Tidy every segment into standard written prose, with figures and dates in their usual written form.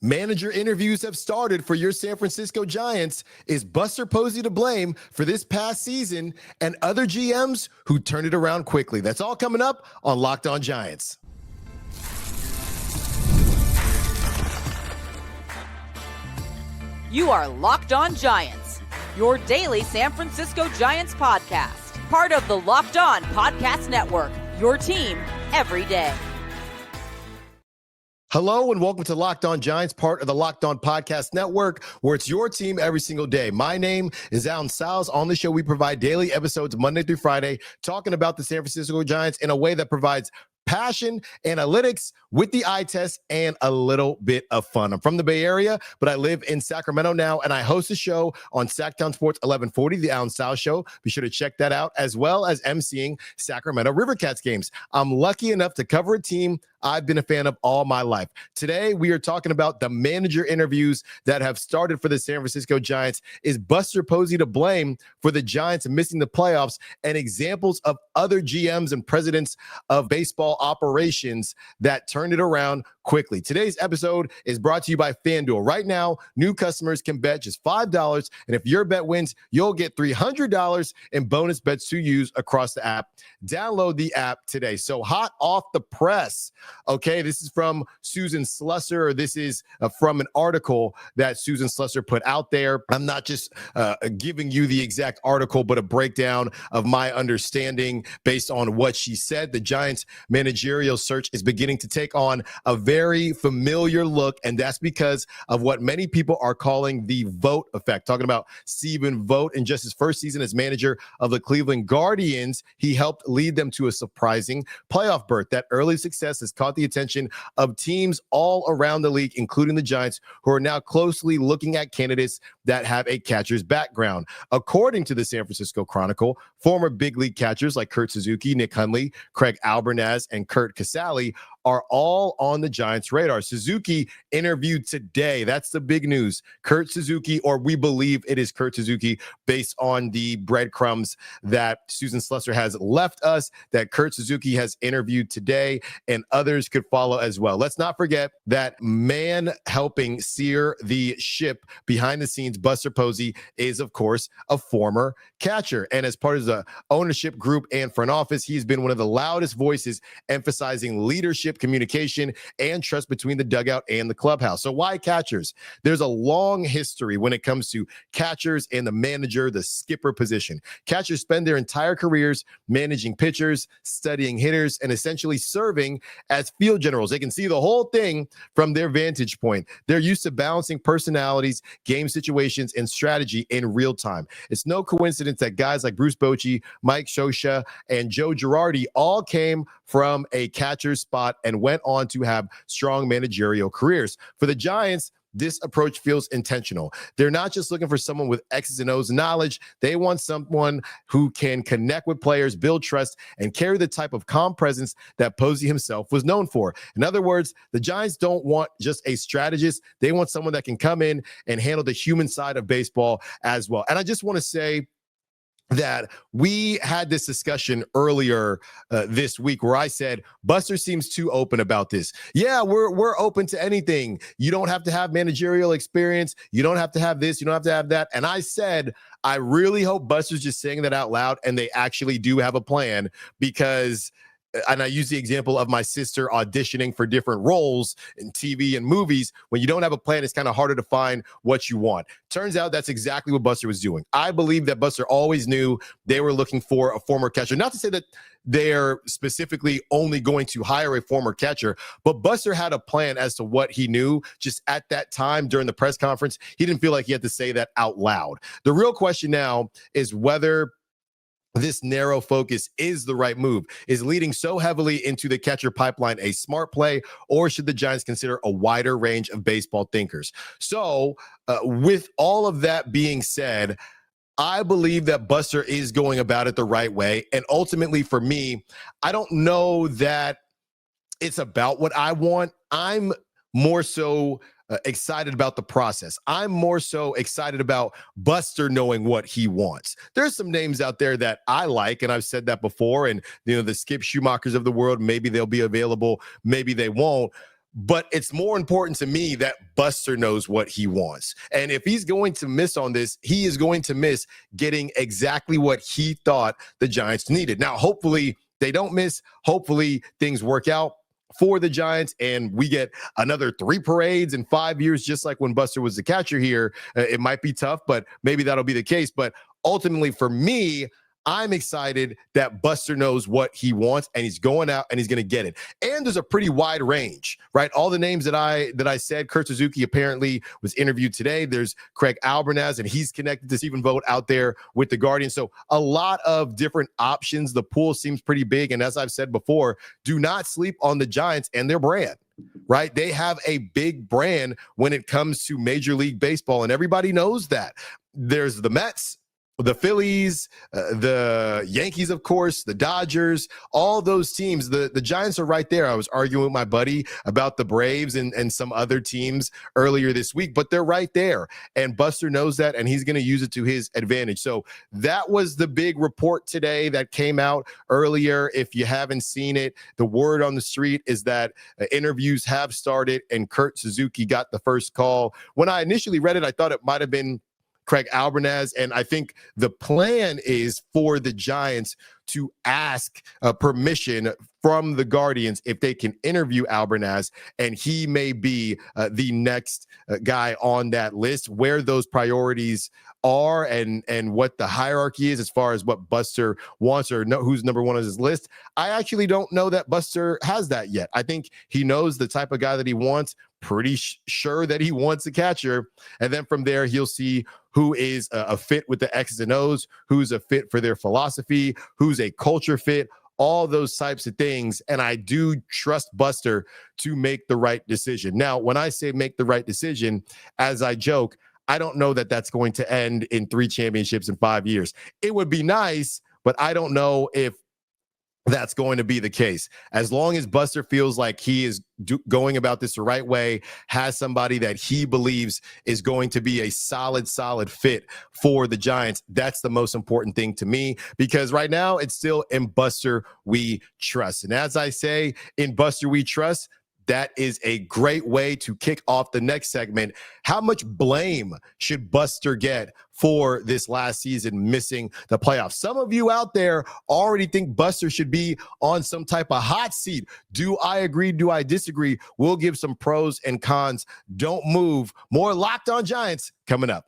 Manager interviews have started for your San Francisco Giants. Is Buster Posey to blame for this past season and other GMs who turned it around quickly? That's all coming up on Locked On Giants. You are Locked On Giants, your daily San Francisco Giants podcast. Part of the Locked On Podcast Network, your team every day. Hello and welcome to Locked On Giants, part of the Locked On Podcast Network, where it's your team every single day. My name is Alan Stiles. On the show, we provide daily episodes Monday through Friday, talking about the San Francisco Giants in a way that provides passion, analytics with the eye test, and a little bit of fun. I'm from the Bay Area, but I live in Sacramento now, and I host a show on Sacktown Sports 1140, the Alan Stiles Show. Be sure to check that out, as well as emceeing Sacramento Rivercats games. I'm lucky enough to cover a team I've been a fan of all my life. Today, we are talking about the manager interviews that have started for the San Francisco Giants. Is Buster Posey to blame for the Giants missing the playoffs, and examples of other GMs and presidents of baseball operations that turned it around quickly? Today's episode is brought to you by FanDuel. Right now, new customers can bet just $5, and if your bet wins, you'll get $300 in bonus bets to use across the app. Download the app today. So hot off the press. Okay, this is from Susan Slusser, or this is from an article that Susan Slusser put out there. I'm not just giving you the exact article, but a breakdown of my understanding based on what she said. The Giants managerial search is beginning to take on a very familiar look, and that's because of what many people are calling the Vogt Effect. Talking about Stephen Vogt. In just his first season as manager of the Cleveland Guardians, he helped lead them to a surprising playoff berth. That early success has caught the attention of teams all around the league, including the Giants, who are now closely looking at candidates that have a catcher's background. According to the San Francisco Chronicle, former big league catchers like Kurt Suzuki, Nick Hundley, Craig Albernaz, and Curt Casali are all on the Giants' radar. Suzuki interviewed today. That's the big news. Kurt Suzuki, or we believe it is Kurt Suzuki, based on the breadcrumbs that Susan Slusser has left us, that Kurt Suzuki has interviewed today, and others could follow as well. Let's not forget that man helping steer the ship behind the scenes, Buster Posey, is, of course, a former catcher. And as part of the ownership group and front office, he's been one of the loudest voices emphasizing leadership, communication, and trust between the dugout and the clubhouse. So why catchers? There's a long history when it comes to catchers and the manager, the skipper position. Catchers spend their entire careers managing pitchers, studying hitters, and essentially serving as field generals. They can see the whole thing from their vantage point. They're used to balancing personalities, game situations, and strategy in real time. It's no coincidence that guys like Bruce Bochy, Mike Scioscia, and Joe Girardi all came from a catcher's spot and went on to have strong managerial careers. For the Giants, this approach feels intentional. They're not just looking for someone with X's and O's knowledge. They want someone who can connect with players, build trust, and carry the type of calm presence that Posey himself was known for. In other words, the Giants don't want just a strategist. They want someone that can come in and handle the human side of baseball as well. And I just want to say that we had this discussion earlier this week where I said, Buster seems too open about this. Yeah, we're open to anything. You don't have to have managerial experience. You don't have to have this. You don't have to have that. And I said, I really hope Buster's just saying that out loud and they actually do have a plan, because and I use the example of my sister auditioning for different roles in TV and movies. When you don't have a plan, it's kind of harder to find what you want. Turns out that's exactly what Buster was doing. I believe that Buster always knew they were looking for a former catcher. Not to say that they're specifically only going to hire a former catcher, but Buster had a plan as to what he knew. Just at that time during the press conference, he didn't feel like he had to say that out loud. The real question now is whether this narrow focus is the right move. Is leading so heavily into the catcher pipeline a smart play, or should the Giants consider a wider range of baseball thinkers? So with all of that being said, I believe that Buster is going about it the right way. And ultimately for me, I don't know that it's about what I want. I'm more so excited about the process. I'm more so excited about Buster knowing what he wants. There's some names out there that I like, and I've said that before, and the Skip Schumachers of the world, maybe they'll be available, maybe they won't. But it's more important to me that Buster knows what he wants. And if he's going to miss on this, he is going to miss getting exactly what he thought the Giants needed. Now, hopefully they don't miss. Hopefully things work out for the Giants and we get another 3 parades in 5 years, just like when Buster was the catcher here. It might be tough, but maybe that'll be the case. But ultimately for me, I'm excited that Buster knows what he wants and he's going out and he's going to get it. And there's a pretty wide range, right? All the names that I said, Kurt Suzuki apparently was interviewed today. There's Craig Albernaz and he's connected to Stephen Vogt out there with the Guardians. So a lot of different options. The pool seems pretty big. And as I've said before, do not sleep on the Giants and their brand, right? They have a big brand when it comes to Major League Baseball and everybody knows that. There's the Mets, the Phillies, the Yankees, of course, the Dodgers, all those teams. The Giants are right there. I was arguing with my buddy about the Braves and some other teams earlier this week, but they're right there. And Buster knows that, and he's going to use it to his advantage. So that was the big report today that came out earlier. If you haven't seen it, the word on the street is that interviews have started, and Kurt Suzuki got the first call. When I initially read it, I thought it might have been Craig Albernaz, and I think the plan is for the Giants to ask permission from the Guardians if they can interview Albernaz, and he may be the next guy on that list. Where those priorities are and what the hierarchy is as far as what Buster wants or who's number one on his list, I actually don't know that Buster has that yet. I think he knows the type of guy that he wants, pretty sure that he wants a catcher, and then from there he'll see who is a fit with the X's and O's, who's a fit for their philosophy, who's a culture fit, all those types of things. And I do trust Buster to make the right decision. Now, when I say make the right decision, as I joke, I don't know that that's going to end in 3 championships in 5 years. It would be nice, but I don't know if that's going to be the case. As long as Buster feels like he is going about this the right way, has somebody that he believes is going to be a solid fit for the Giants, that's the most important thing to me, because right now it's still in Buster we trust. And as I say, in Buster we trust, that is a great way to kick off the next segment. How much blame should Buster get for this last season missing the playoffs? Some of you out there already think Buster should be on some type of hot seat. Do I agree? Do I disagree? We'll give some pros and cons. Don't move. More Locked On Giants coming up.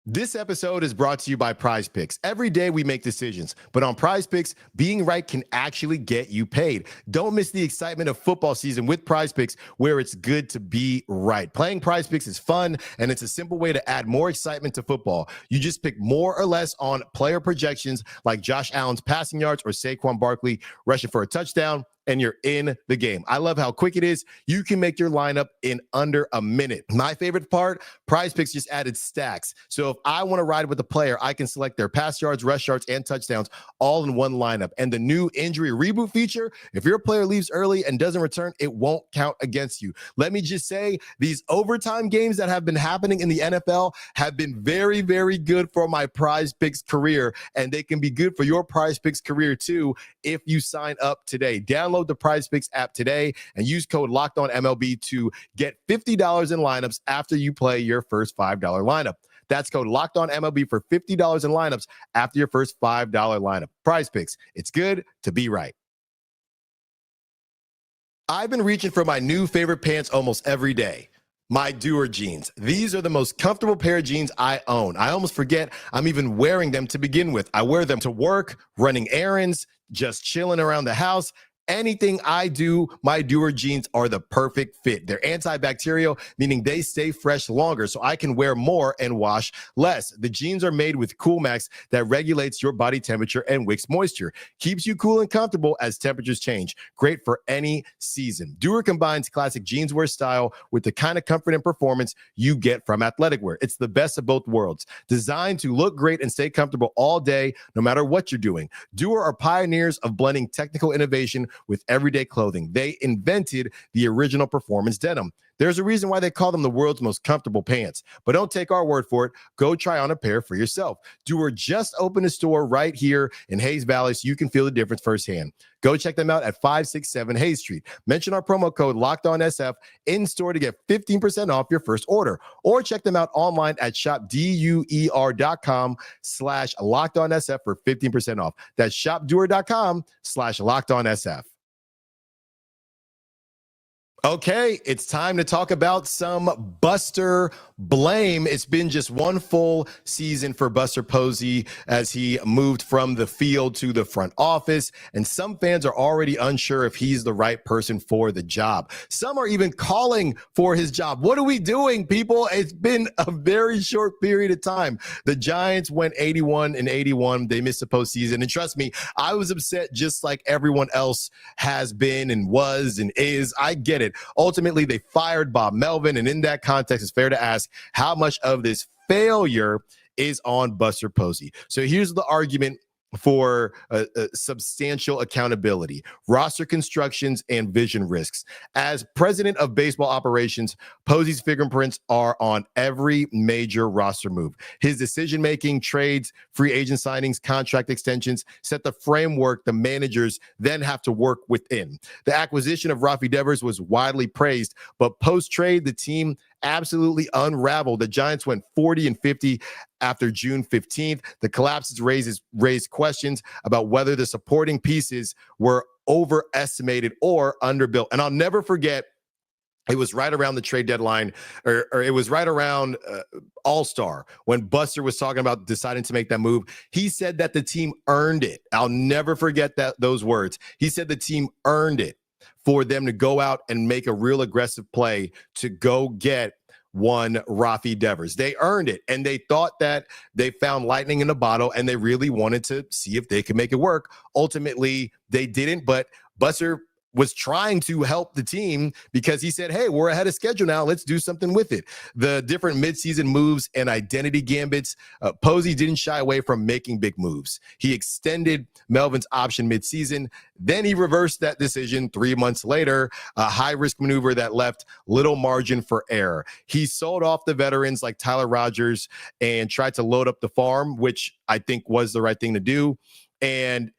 This episode is brought to you by Prize Picks. Every day we make decisions, but on Prize Picks, being right can actually get you paid. Don't miss the excitement of football season with Prize Picks, where it's good to be right. Playing Prize Picks is fun, and it's a simple way to add more excitement to football. You just pick more or less on player projections like Josh Allen's passing yards or Saquon Barkley rushing for a touchdown, and you're in the game. I love how quick it is. You can make your lineup in under a minute. My favorite part, Prize Picks just added stacks. So if I want to ride with a player, I can select their pass yards, rush yards, and touchdowns all in one lineup. And the new injury reboot feature, if your player leaves early and doesn't return, it won't count against you. Let me just say, these overtime games that have been happening in the NFL have been very, very good for my Prize Picks career, and they can be good for your Prize Picks career too if you sign up today. Download the Prize Picks app today and use code LOCKEDONMLB to get $50 in lineups after you play your first $5 lineup. That's code LOCKEDONMLB for $50 in lineups after your first $5 lineup. Prize Picks. It's good to be right. I've been reaching for my new favorite pants almost every day. My Doer jeans. These are the most comfortable pair of jeans I own. I almost forget I'm even wearing them to begin with. I wear them to work, running errands, just chilling around the house. Anything I do, my Doer jeans are the perfect fit. They're antibacterial, meaning they stay fresh longer, so I can wear more and wash less. The jeans are made with Cool Max that regulates your body temperature and wicks moisture. Keeps you cool and comfortable as temperatures change. Great for any season. Doer combines classic jeanswear style with the kind of comfort and performance you get from athletic wear. It's the best of both worlds. Designed to look great and stay comfortable all day, no matter what you're doing. Doer are pioneers of blending technical innovation with everyday clothing. They invented the original performance denim. There's a reason why they call them the world's most comfortable pants. But don't take our word for it. Go try on a pair for yourself. Doer just opened a store right here in Hayes Valley so you can feel the difference firsthand. Go check them out at 567 Hayes Street. Mention our promo code LOCKEDONSF in store to get 15% off your first order, or check them out online at shopduer.com/LockedOnSF for 15% off. That's shopduer.com/LockedOnSF. Okay, it's time to talk about some Buster blame. It's been just one full season for Buster Posey as he moved from the field to the front office, and some fans are already unsure if he's the right person for the job. Some are even calling for his job. What are we doing, people? It's been a very short period of time. The Giants went 81-81. They missed the postseason, and trust me, I was upset just like everyone else has been and was and is. I get it. Ultimately, they fired Bob Melvin, and in that context, it's fair to ask how much of this failure is on Buster Posey. So here's the argument for substantial accountability: roster constructions and vision risks. As president of baseball operations, Posey's fingerprints are on every major roster move. His decision-making, trades, free agent signings, contract extensions set the framework the managers then have to work within. The acquisition of Rafi Devers was widely praised, but post-trade, the team absolutely unraveled. The Giants went 40-50 after June 15th. The collapses raised questions about whether the supporting pieces were overestimated or underbuilt. And I'll never forget, it was right around the trade deadline, or it was right around All-Star when Buster was talking about deciding to make that move. He said that the team earned it. I'll never forget those words. He said the team earned it for them to go out and make a real aggressive play to go get one Rafi Devers. They earned it, and they thought that they found lightning in a bottle, and they really wanted to see if they could make it work. Ultimately, they didn't, but Buster was trying to help the team because he said, hey, we're ahead of schedule now. Let's do something with it. The different midseason moves and identity gambits, Posey didn't shy away from making big moves. He extended Melvin's option midseason. Then he reversed that decision 3 months later, a high-risk maneuver that left little margin for error. He sold off the veterans like Tyler Rogers and tried to load up the farm, which I think was the right thing to do. And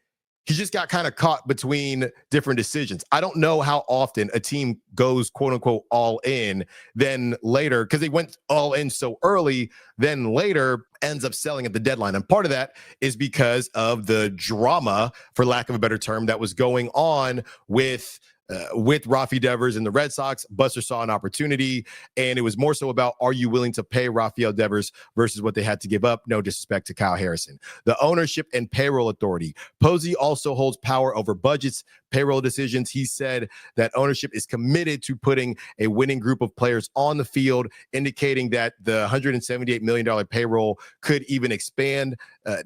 he just got kind of caught between different decisions. I don't know how often a team goes, quote unquote, all in, then later, because they went all in so early, then later ends up selling at the deadline. And part of that is because of the drama, for lack of a better term, that was going on with Rafi Devers and the Red Sox. Buster saw an opportunity, and it was more so about, are you willing to pay Rafael Devers versus what they had to give up? No disrespect to Kyle Harrison. The ownership and payroll authority. Posey also holds power over budgets, payroll decisions. He said that ownership is committed to putting a winning group of players on the field, indicating that the $178 million payroll could even expand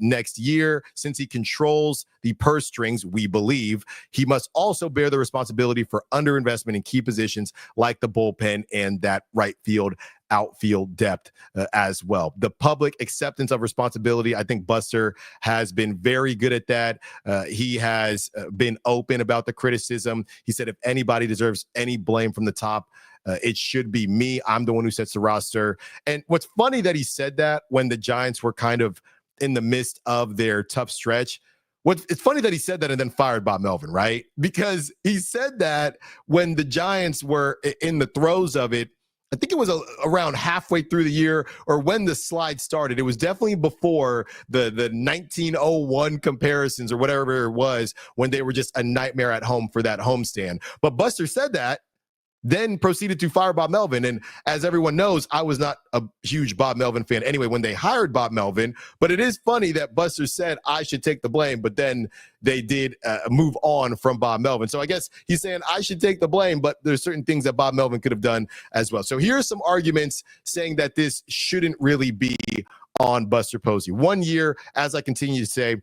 next year. Since he controls the purse strings, we believe he must also bear the responsibility for underinvestment in key positions like the bullpen and that right field, outfield depth as well. The public acceptance of responsibility, I think Buster has been very good at that. He has been open about the criticism. He said, if anybody deserves any blame from the top, it should be me. I'm the one who sets the roster. And what's funny that he said that when the Giants were kind of in the midst of their tough stretch. It's funny that he said that and then fired Bob Melvin, right? Because he said that when the Giants were in the throes of it. I think it was around halfway through the year, or when the slide started. It was definitely before the 1901 comparisons or whatever it was, when they were just a nightmare at home for that homestand. But Buster said that, then proceeded to fire Bob Melvin. And as everyone knows, I was not a huge Bob Melvin fan anyway when they hired Bob Melvin. But it is funny that Buster said I should take the blame, but then they did move on from Bob Melvin. So I guess he's saying I should take the blame, but there's certain things that Bob Melvin could have done as well. So here are some arguments saying that this shouldn't really be on Buster Posey. 1 year, as I continue to say,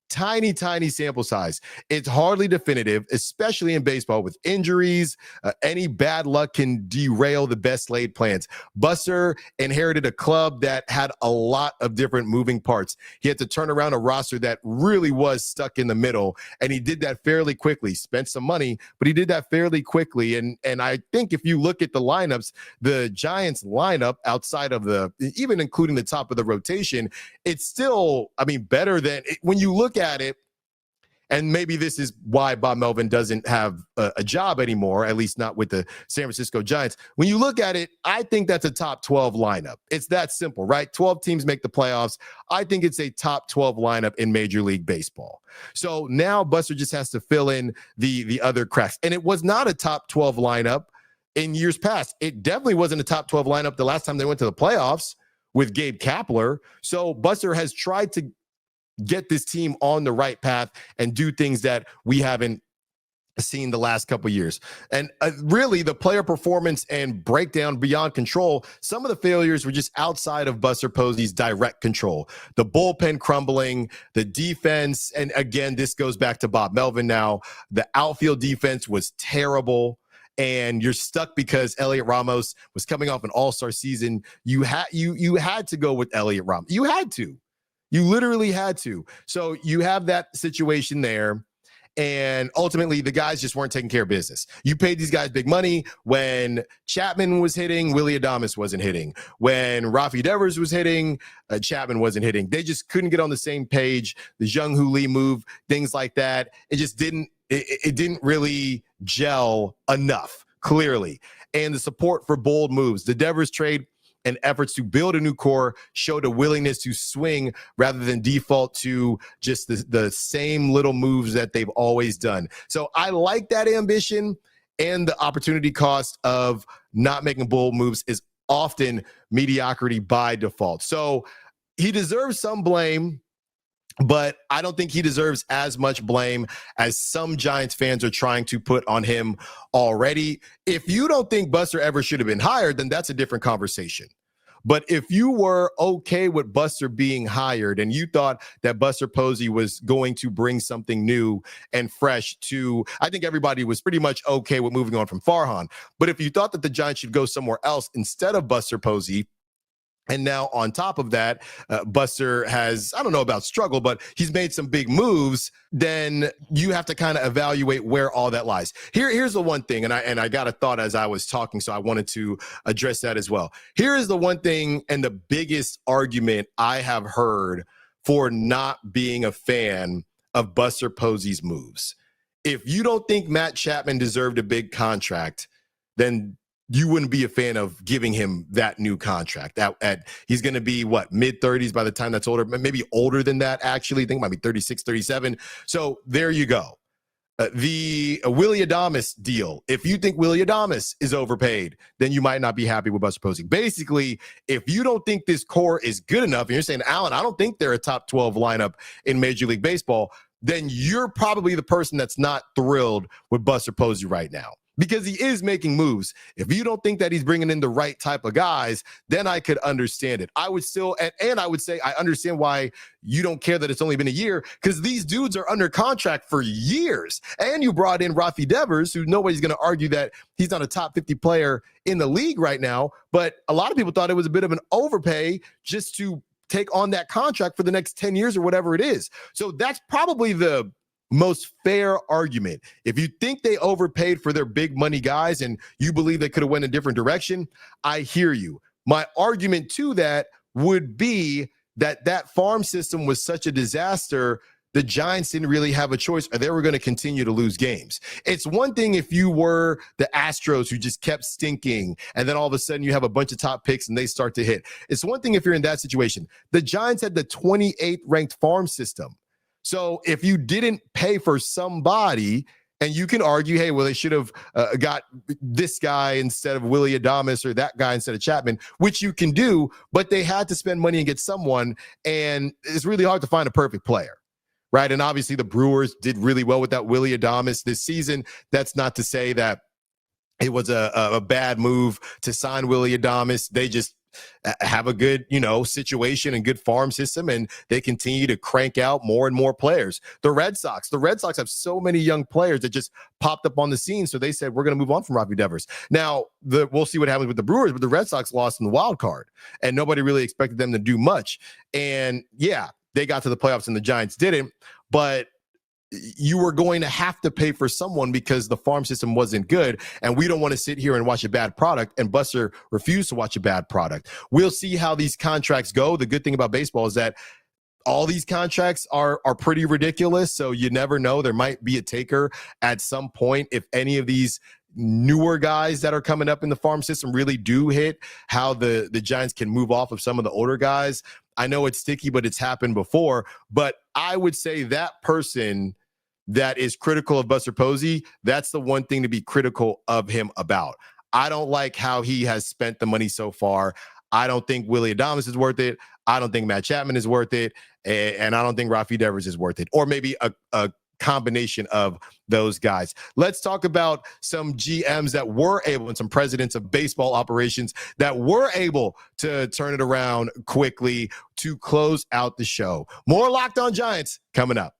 tiny sample size. It's hardly definitive, especially in baseball with injuries. Any bad luck can derail the best laid plans. Buster inherited a club that had a lot of different moving parts. He had to turn around a roster that really was stuck in the middle, and he did that fairly quickly. Spent some money, but he did that fairly quickly. And I think if you look at the lineups, the Giants lineup outside of even including the top of the rotation, it's still, better than when you look at it And maybe this is why Bob Melvin doesn't have a job anymore, at least not with the San Francisco Giants. When you look at it, I think that's a top 12 lineup. It's that simple, right? 12 teams make the playoffs. I think it's a top 12 lineup in Major League Baseball. So now Buster just has to fill in the other cracks. And it was not a top 12 lineup in years past. It definitely wasn't a top 12 lineup the last time they went to the playoffs with Gabe Kapler. So Buster has tried to get this team on the right path and do things that we haven't seen the last couple of years. And really the player performance and breakdown beyond control, some of the failures were just outside of Buster Posey's direct control. The bullpen crumbling, the defense, and again, this goes back to Bob Melvin now. The outfield defense was terrible. And you're stuck because Elliot Ramos was coming off an all-star season. You had to go with Elliot Ramos. You had to. You literally had to. So you have that situation there. And ultimately, the guys just weren't taking care of business. You paid these guys big money when Chapman was hitting, Willy Adames wasn't hitting. When Rafi Devers was hitting, Chapman wasn't hitting. They just couldn't get on the same page. The Jung Hoo Lee move, things like that. It just didn't. It didn't really gel enough, clearly. And the support for bold moves, the Devers trade and efforts to build a new core showed a willingness to swing rather than default to just the same little moves that they've always done. So I like that ambition, and the opportunity cost of not making bold moves is often mediocrity by default. So he deserves some blame, but I don't think he deserves as much blame as some Giants fans are trying to put on him already. If you don't think Buster ever should have been hired, then that's a different conversation. But if you were okay with Buster being hired and you thought that Buster Posey was going to bring something new and fresh to, I think everybody was pretty much okay with moving on from Farhan. But if you thought that the Giants should go somewhere else instead of Buster Posey, and now on top of that, Buster has, I don't know about struggle, but he's made some big moves, then you have to kind of evaluate where all that lies. Here's the one thing, and I got a thought as I was talking, so I wanted to address that as well. Here is the one thing and the biggest argument I have heard for not being a fan of Buster Posey's moves. If you don't think Matt Chapman deserved a big contract, then you wouldn't be a fan of giving him that new contract. He's going to be, mid-30s by the time that's older, maybe older than that, actually. I think it might be 36, 37. So there you go. The Willy Adames deal, if you think Willy Adames is overpaid, then you might not be happy with Buster Posey. Basically, if you don't think this core is good enough, and you're saying, Alan, I don't think they're a top 12 lineup in Major League Baseball, then you're probably the person that's not thrilled with Buster Posey right now, because he is making moves. If you don't think that he's bringing in the right type of guys, then I could understand it. I would still, and I would say I understand why you don't care that it's only been a year, because these dudes are under contract for years. And you brought in Rafi Devers, who nobody's going to argue that he's not a top 50 player in the league right now. But a lot of people thought it was a bit of an overpay just to take on that contract for the next 10 years or whatever it is. So that's probably the most fair argument. If you think they overpaid for their big money guys and you believe they could have went a different direction, I hear you. My argument to that would be that farm system was such a disaster, the Giants didn't really have a choice, or they were going to continue to lose games. It's one thing if you were the Astros who just kept stinking, and then all of a sudden you have a bunch of top picks and they start to hit. It's one thing if you're in that situation. The Giants had the 28th ranked farm system. So if you didn't pay for somebody, and you can argue, hey, well, they should have got this guy instead of Willy Adames or that guy instead of Chapman, which you can do, but they had to spend money and get someone, and it's really hard to find a perfect player, right? And obviously the Brewers did really well with that Willy Adames this season. That's not to say that it was a bad move to sign Willy Adames. They just have a good, situation and good farm system, and they continue to crank out more and more players. The Red Sox have so many young players that just popped up on the scene. So they said, we're going to move on from Rafi Devers. Now, we'll see what happens with the Brewers, but the Red Sox lost in the wild card, and nobody really expected them to do much. And yeah, they got to the playoffs and the Giants didn't, but you were going to have to pay for someone because the farm system wasn't good, and we don't want to sit here and watch a bad product, and Buster refused to watch a bad product. We'll see how these contracts go. The good thing about baseball is that all these contracts are pretty ridiculous. So you never know. There might be a taker at some point if any of these newer guys that are coming up in the farm system really do hit, how the Giants can move off of some of the older guys. I know it's sticky, but it's happened before. But I would say that person that is critical of Buster Posey, that's the one thing to be critical of him about. I don't like how he has spent the money so far. I don't think Willie Adames is worth it. I don't think Matt Chapman is worth it. And I don't think Rafi Devers is worth it. Or maybe a combination of those guys. Let's talk about some GMs that were able, and some presidents of baseball operations that were able to turn it around quickly to close out the show. More Locked On Giants coming up.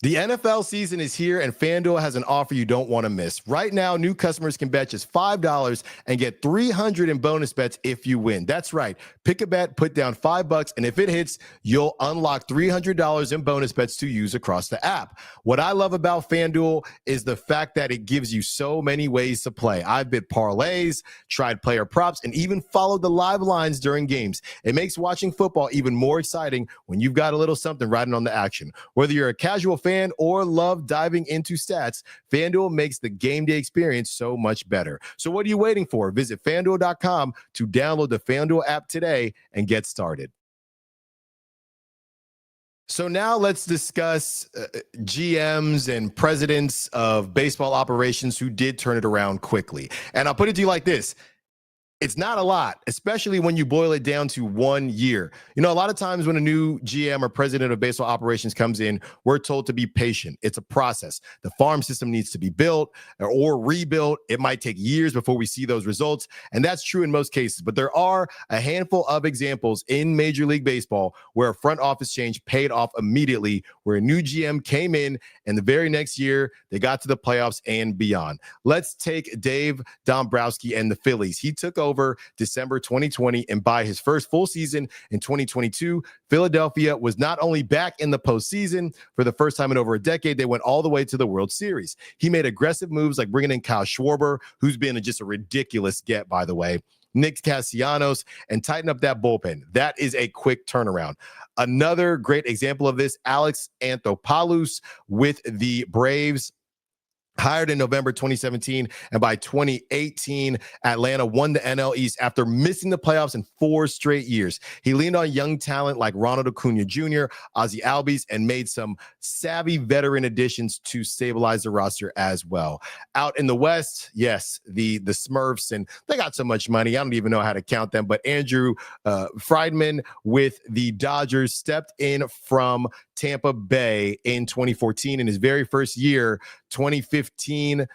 The NFL season is here, and FanDuel has an offer you don't want to miss. Right now, new customers can bet just $5 and get $300 in bonus bets if you win. That's right. Pick a bet, put down $5, and if it hits, you'll unlock $300 in bonus bets to use across the app. What I love about FanDuel is the fact that it gives you so many ways to play. I've bid parlays, tried player props, and even followed the live lines during games. It makes watching football even more exciting when you've got a little something riding on the action. Whether you're a casual fan or love diving into stats, FanDuel makes the game day experience so much better. So what are you waiting for? Visit FanDuel.com to download the FanDuel app today and get started. So now let's discuss GMs and presidents of baseball operations who did turn it around quickly. And I'll put it to you like this. It's not a lot, especially when you boil it down to 1 year. You know, a lot of times when a new GM or president of baseball operations comes in, we're told to be patient. It's a process. The farm system needs to be built or rebuilt. It might take years before we see those results. And that's true in most cases. But there are a handful of examples in Major League Baseball where a front office change paid off immediately, where a new GM came in and the very next year they got to the playoffs and beyond. Let's take Dave Dombrowski and the Phillies. He took over December 2020, and by his first full season in 2022, Philadelphia was not only back in the postseason for the first time in over a decade, they went all the way to the World Series. He made aggressive moves like bringing in Kyle Schwarber, who's been just a ridiculous get, by the way, Nick Castellanos, and tighten up that bullpen. That is a quick turnaround. Another great example of this, Alex Anthopoulos with the Braves. Hired in November 2017, and by 2018, Atlanta won the NL East after missing the playoffs in 4 straight years. He leaned on young talent like Ronald Acuna Jr., Ozzie Albies, and made some savvy veteran additions to stabilize the roster as well. Out in the West, yes, the Smurfs, and they got so much money, I don't even know how to count them, but Andrew Friedman with the Dodgers stepped in from Tampa Bay in 2014. In his very first year, 2015,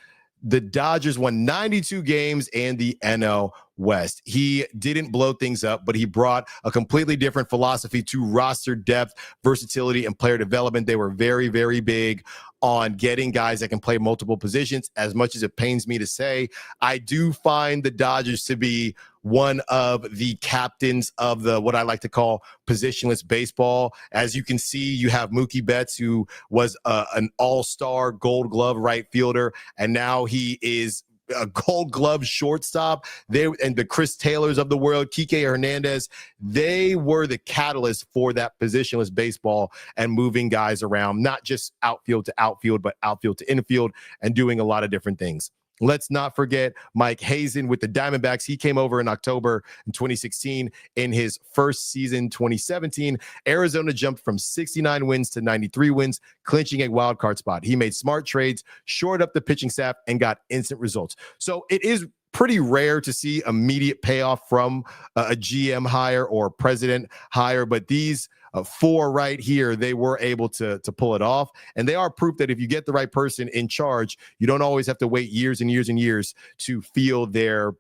the Dodgers won 92 games and the NL West. He didn't blow things up, but he brought a completely different philosophy to roster depth, versatility, and player development. They were very, very big on getting guys that can play multiple positions. As much as it pains me to say, I do find the Dodgers to be one of the captains of the what I like to call positionless baseball. As you can see, you have Mookie Betts, who was an all-star Gold Glove right fielder, and now he is a Gold Glove shortstop. And the Chris Taylors of the world, Kike Hernandez, they were the catalyst for that positionless baseball and moving guys around, not just outfield to outfield, but outfield to infield, and doing a lot of different things. Let's not forget Mike Hazen with the Diamondbacks. He came over in October in 2016. In his first season, 2017, Arizona jumped from 69 wins to 93 wins, clinching a wild card spot. He made smart trades, shored up the pitching staff, and got instant results. So it is pretty rare to see immediate payoff from a GM hire or president hire, but these 4 right here, they were able to pull it off. And they are proof that if you get the right person in charge, you don't always have to wait years and years and years to feel their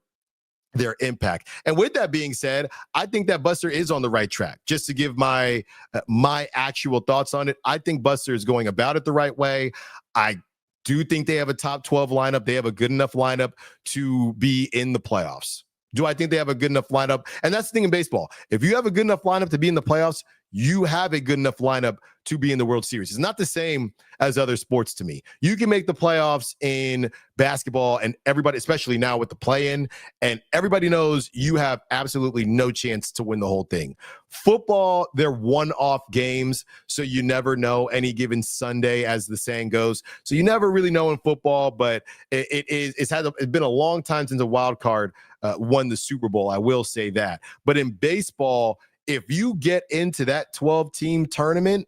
impact. And with that being said, I think that Buster is on the right track. Just to give my actual thoughts on it, I think Buster is going about it the right way. I do think they have a top 12 lineup. They have a good enough lineup to be in the playoffs. Do I think they have a good enough lineup? And that's the thing in baseball. If you have a good enough lineup to be in the playoffs, you have a good enough lineup to be in the World Series. It's not the same as other sports to me. You can make the playoffs in basketball, and everybody, especially now with the play-in, and everybody knows you have absolutely no chance to win the whole thing. Football, they're one-off games, so you never know any given Sunday, as the saying goes. So you never really know in football, but it's been a long time since a wild card won the Super Bowl. I will say that. But in baseball, if you get into that 12-team tournament,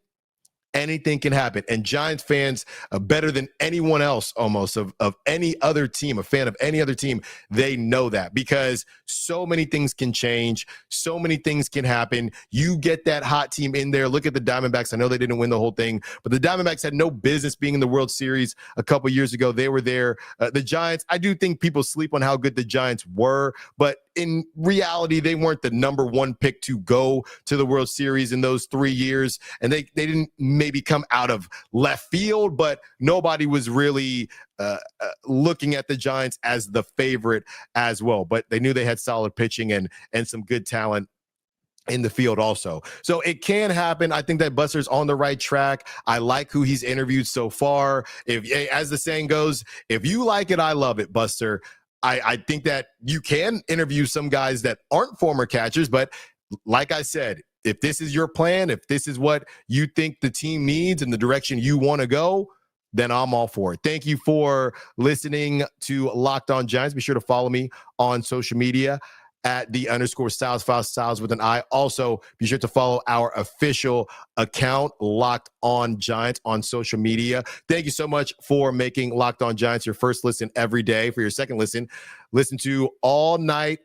anything can happen. And Giants fans, better than anyone else almost of any other team, a fan of any other team, they know that, because so many things can change. So many things can happen. You get that hot team in there. Look at the Diamondbacks. I know they didn't win the whole thing, but the Diamondbacks had no business being in the World Series a couple years ago. They were there. The Giants, I do think people sleep on how good the Giants were, but in reality, they weren't the number one pick to go to the World Series in those 3 years. And they didn't maybe come out of left field, but nobody was really looking at the Giants as the favorite as well. But they knew they had solid pitching and some good talent in the field also. So it can happen. I think that Buster's on the right track. I like who he's interviewed so far. As the saying goes, if you like it, I love it, Buster. I think that you can interview some guys that aren't former catchers, but like I said, if this is your plan, if this is what you think the team needs and the direction you want to go, then I'm all for it. Thank you for listening to Locked On Giants. Be sure to follow me on social media at @Styles with an I. Also, be sure to follow our official account, Locked On Giants, on social media. Thank you so much for making Locked On Giants your first listen every day. For your second listen to all night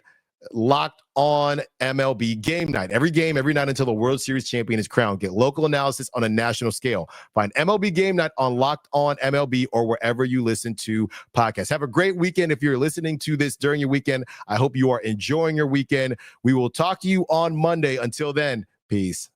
Locked On MLB Game Night. Every game, every night until the World Series champion is crowned. Get local analysis on a national scale. Find MLB Game Night on Locked On MLB or wherever you listen to podcasts. Have a great weekend. If you're listening to this during your weekend, I hope you are enjoying your weekend. We will talk to you on Monday. Until then, peace.